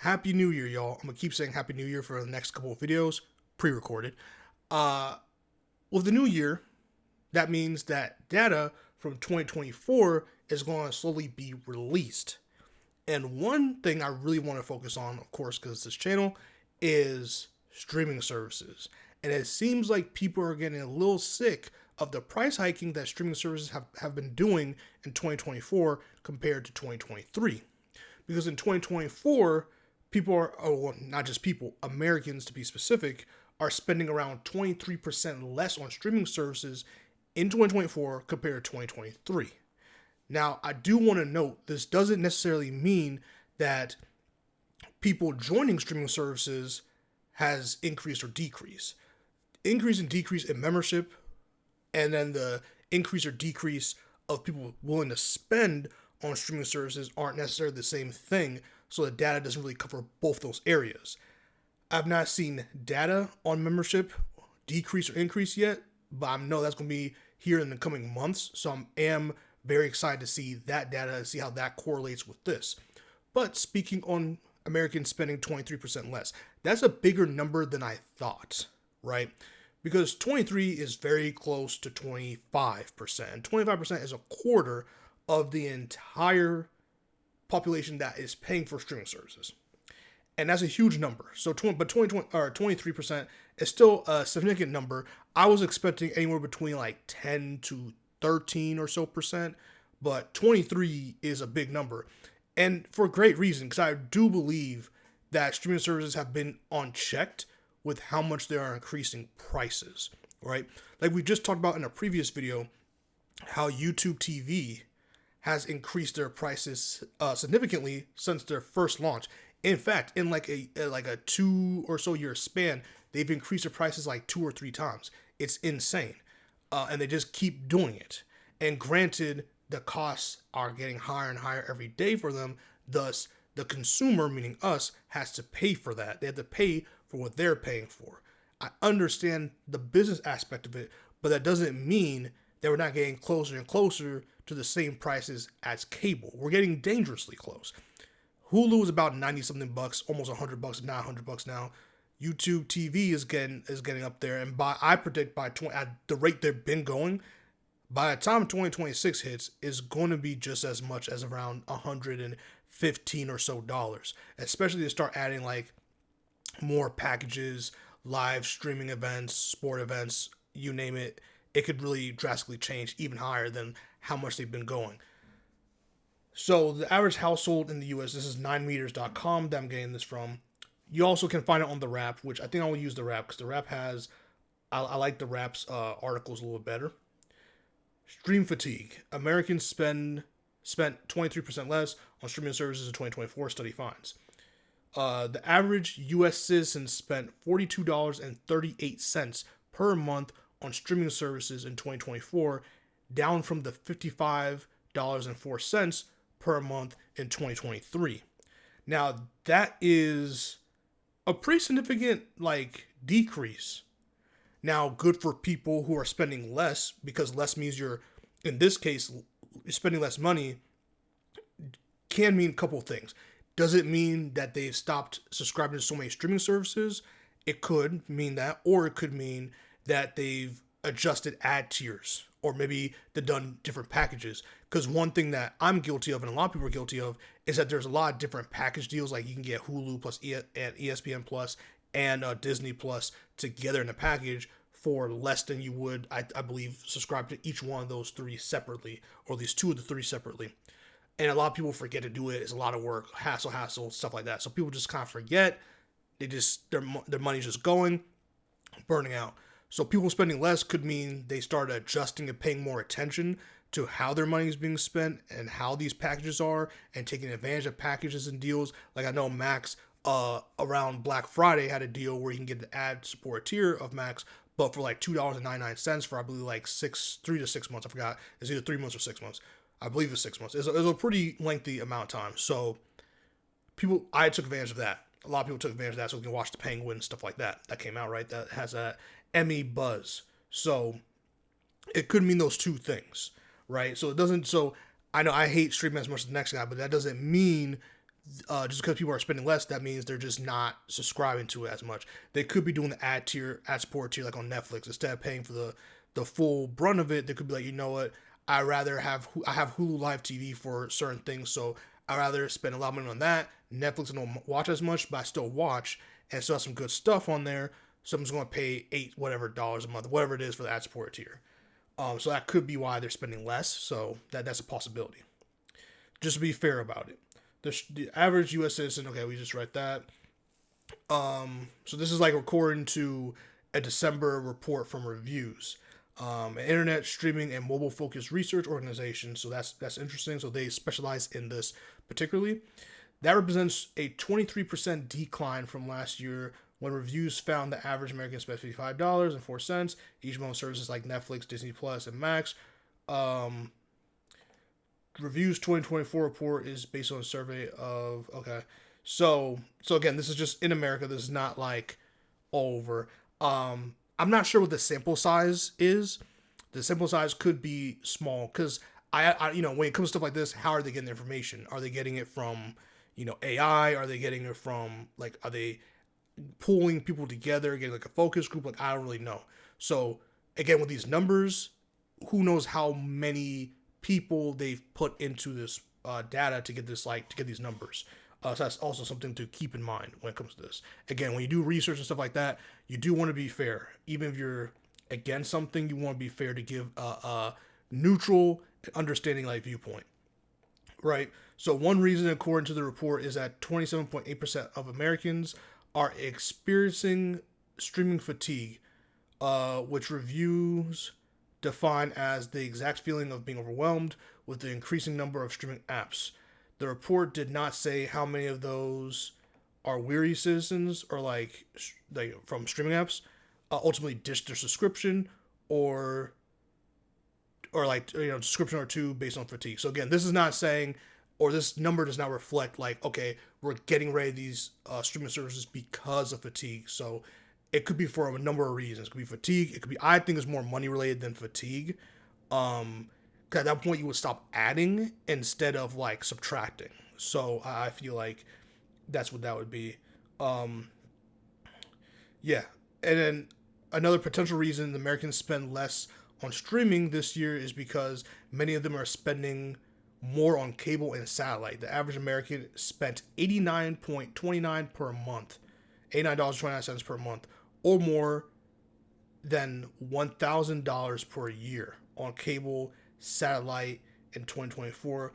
Happy New Year, y'all. I'm gonna keep saying Happy New Year for the next couple of videos, pre-recorded. Uh, with the new year, that means that data from 2024 is going to slowly be released. And one thing I really want to focus on, of course, because this channel, is streaming services. And it seems like people are getting a little sick of the price hiking that streaming services have been doing in 2024 compared to 2023. Because in 2024, people are, oh, well, not just people, Americans to be specific, are spending around 23% less on streaming services in 2024 compared to 2023. Now, I do want to note this doesn't necessarily mean that people joining streaming services has increased or decreased. Increase and decrease in membership, and then the increase or decrease of people willing to spend on streaming services aren't necessarily the same thing, so the data doesn't really cover both those areas. I've not seen data on membership decrease or increase yet, but I know that's going to be here in the coming months, so I am very excited to see that data and see how that correlates with this. But speaking on Americans spending 23% less, that's a bigger number than I thought, right? Because 23 is very close to 25%. 25% is a quarter of the entire population that is paying for streaming services. And that's a huge number. So, 23% is still a significant number. I was expecting anywhere between like 10 to 13 or so percent, but 23 is a big number. And for a great reason, because I do believe that streaming services have been unchecked with how much they are increasing prices, right? Like we just talked about in a previous video, how YouTube TV has increased their prices significantly since their first launch. In fact, in like a 2 or so year span, they've increased their prices like 2 or 3 times. It's insane, and they just keep doing it. And granted, the costs are getting higher and higher every day for them. Thus, the consumer, meaning us, has to pay for that. They have to pay for what they're paying for. I understand the business aspect of it, but that doesn't mean that we're not getting closer and closer to the same prices as cable. We're getting dangerously close. Hulu is about 90 something bucks, almost $100, not $100 now. YouTube TV is getting up there, and I predict at the rate they've been going, by the time 2026 hits, is going to be just as much as around 115 or so dollars. Especially to start adding like more packages, live streaming events, sport events, you name it. It could really drastically change even higher than how much they've been going. So the average household in the US, this is 9meters.com that I'm getting this from. You also can find it on the Wrap, which I think I will use the Wrap because the Wrap has, I like the Wrap's articles a little better. Stream fatigue. Americans spent 23% less on streaming services in 2024, study finds. The average U.S. citizen spent $42.38 per month on streaming services in 2024, down from the $55.04 per month in 2023. Now, that is a pretty significant decrease. Now, good for people who are spending less, because less means you're, in this case, spending less money, can mean a couple of things. Does it mean that they've stopped subscribing to so many streaming services? It could mean that, or it could mean that they've adjusted ad tiers, or maybe they've done different packages. Because one thing that I'm guilty of, and a lot of people are guilty of, is that there's a lot of different package deals. Like you can get Hulu plus and ESPN plus and Disney plus together in a package for less than you would, I believe, subscribe to each one of those three separately, or at least two of the three separately. And a lot of people forget to do it. It's a lot of work, hassle, stuff like that. So people just kind of forget. They just their money's just going, burning out. So people spending less could mean they start adjusting and paying more attention to how their money is being spent and how these packages are, and taking advantage of packages and deals. Like I know Max around Black Friday had a deal where you can get the ad support tier of Max, but for like $2.99 for I believe like 3 to 6 months. I forgot. It's either 3 months or 6 months. I believe it's 6 months. It's a pretty lengthy amount of time. So I took advantage of that. A lot of people took advantage of that, so we can watch The Penguin, stuff like that. That came out, right? That has that Emmy buzz. So it could mean those two things, right? So it doesn't. So I know I hate streaming as much as the next guy, but that doesn't mean just because people are spending less, that means they're just not subscribing to it as much. They could be doing the ad support tier like on Netflix instead of paying for the full brunt of it. They could be like, you know what, I have Hulu Live TV for certain things, so I rather spend a lot of money on that. Netflix I don't watch as much, but I still watch and still have some good stuff on there. So I'm just going to pay $8 a month, whatever it is for the ad support tier. So that could be why they're spending less. So that's a possibility. Just to be fair about it. The average U.S. citizen, okay, we just read that. So this is like according to a December report from Reviews, an internet streaming and mobile focused research organization. So that's interesting. So they specialize in this particularly. That represents a 23% decline from last year when Reviews found the average American spent $55.04 each month on services like Netflix, Disney Plus, and Max. Reviews 2024 report is based on a survey of so again, this is just in America. This is not like all over. I'm not sure what the sample size is. The sample size could be small because I when it comes to stuff like this, how are they getting the information? Are they getting it from AI? Are they getting it from are they pulling people together, getting like a focus group? Like I don't really know. So again, with these numbers, who knows how many people they've put into this data to get these numbers. So that's also something to keep in mind when it comes to this. Again, when you do research and stuff like that, you do want to be fair. Even if you're against something, you want to be fair to give a neutral, understanding viewpoint. Right. So one reason, according to the report, is that 27.8% of Americans are experiencing streaming fatigue, which reviews define as the exact feeling of being overwhelmed with the increasing number of streaming apps. The report did not say how many of those are weary citizens or like from streaming apps ultimately ditch their subscription or subscription or two based on fatigue. So again, this is not saying, or this number does not reflect okay, we're getting rid of these streaming services because of fatigue. So it could be for a number of reasons. It could be fatigue. It could be, I think it's more money related than fatigue. Because at that point you would stop adding instead of subtracting. So I feel like that's what that would be. Yeah. And then another potential reason the Americans spend less on streaming this year is because many of them are spending more on cable and satellite. The average American spent $89.29 per month, $89.29 per month, or more than $1,000 per year on cable, satellite in 2024,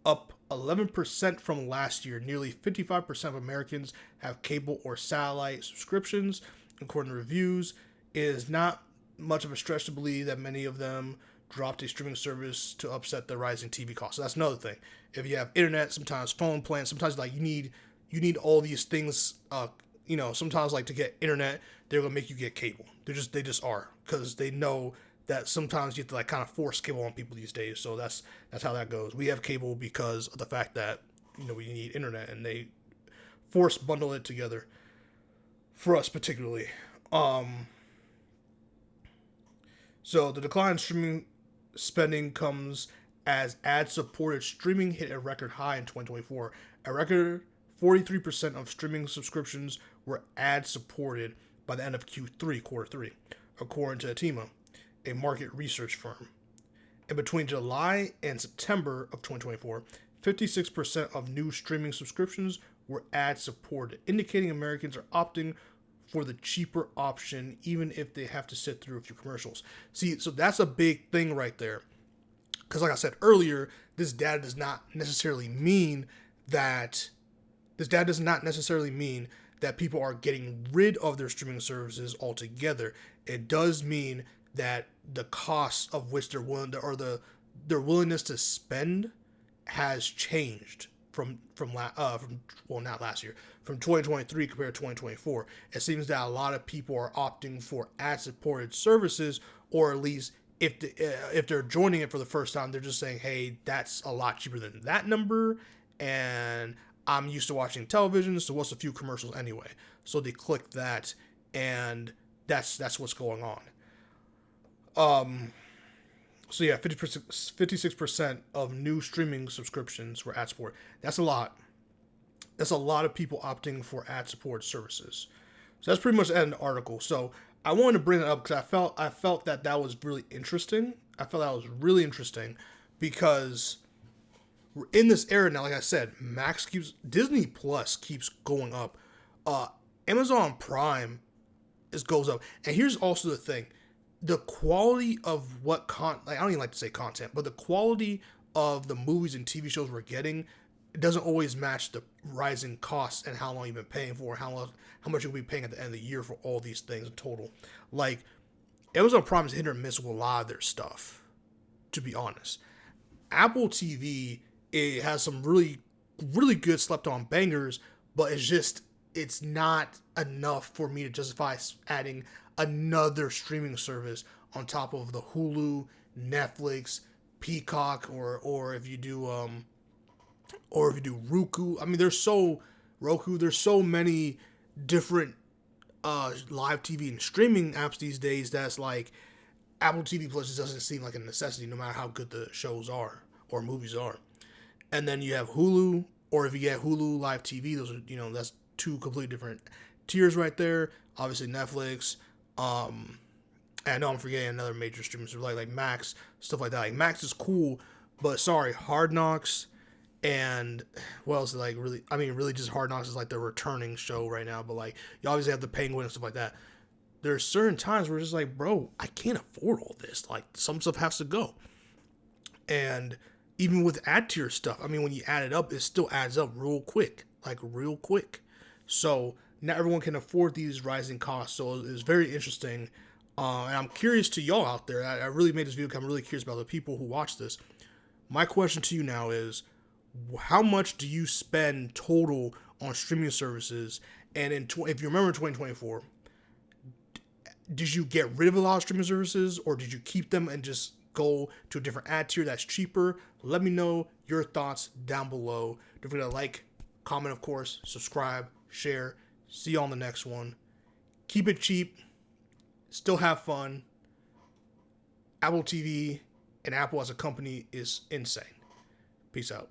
up 11% from last year. Nearly 55% of Americans have cable or satellite subscriptions, according to Reviews. It is not much of a stretch to believe that many of them dropped a streaming service to upset the rising TV costs. So that's another thing. If you have internet, sometimes phone plans, sometimes you need all these things. Sometimes to get internet, they're gonna make you get cable. They just are, because they know that sometimes you have to kind of force cable on people these days. So that's how that goes. We have cable because of the fact that we need internet, and they force bundle it together for us particularly. So the decline in streaming spending comes as ad-supported streaming hit a record high in 2024. A record 43% of streaming subscriptions were ad-supported by the end of quarter three, according to Atima, a market research firm. And between July and September of 2024, 56% of new streaming subscriptions were ad-supported, indicating Americans are opting for the cheaper option, even if they have to sit through a few commercials. See, so that's a big thing right there. Because like I said earlier, this data does not necessarily mean that people are getting rid of their streaming services altogether. It does mean that the cost of which they're willing to, or their willingness to spend has changed from not last year, from 2023 compared to 2024. It seems that a lot of people are opting for ad-supported services, or at least if they're joining it for the first time, they're just saying, hey, that's a lot cheaper than that number, and I'm used to watching television, so what's a few commercials anyway? So they click that, and that's what's going on. So yeah, 56% of new streaming subscriptions were ad support. That's a lot. That's a lot of people opting for ad-supported services. So that's pretty much the end of the article. So I wanted to bring it up because I felt that was really interesting. I felt that was really interesting because we're in this era now. Like I said, Disney Plus keeps going up. Amazon Prime goes up, and here's also the thing: the quality of I don't even like to say content, but the quality of the movies and TV shows we're getting doesn't always match the rising costs and how long you've been paying for, how much you'll be paying at the end of the year for all these things in total. Like Amazon Prime is hit or miss with a lot of their stuff, to be honest. Apple TV, it has some really, really good slept on bangers, but it's not enough for me to justify adding another streaming service on top of the Hulu, Netflix, Peacock, or if you do Roku. I mean, there's so many different live TV and streaming apps these days that's like Apple TV Plus just doesn't seem like a necessity no matter how good the shows are or movies are. And then you have Hulu, or if you get Hulu Live TV, those are, that's two completely different tiers right there. Obviously Netflix, and I know I'm forgetting another major streaming service like Max, stuff like that. Like Max is cool, but sorry, Hard Knocks and what else? Like really just Hard Knocks is like the returning show right now. But like you obviously have the Penguin and stuff like that. There's certain times where it's just like, bro, I can't afford all this. Like some stuff has to go. And even with ad tier stuff, I mean, when you add it up, it still adds up real quick. So not everyone can afford these rising costs. So it's very interesting. And I'm curious to y'all out there. I really made this video because I'm really curious about the people who watch this. My question to you now is, how much do you spend total on streaming services? And if you remember 2024, did you get rid of a lot of streaming services, or did you keep them and just go to a different ad tier that's cheaper? Let me know your thoughts down below. Don't forget to like, comment, of course, subscribe, share. See you on the next one. Keep it cheap. Still have fun. Apple TV and Apple as a company is insane. Peace out.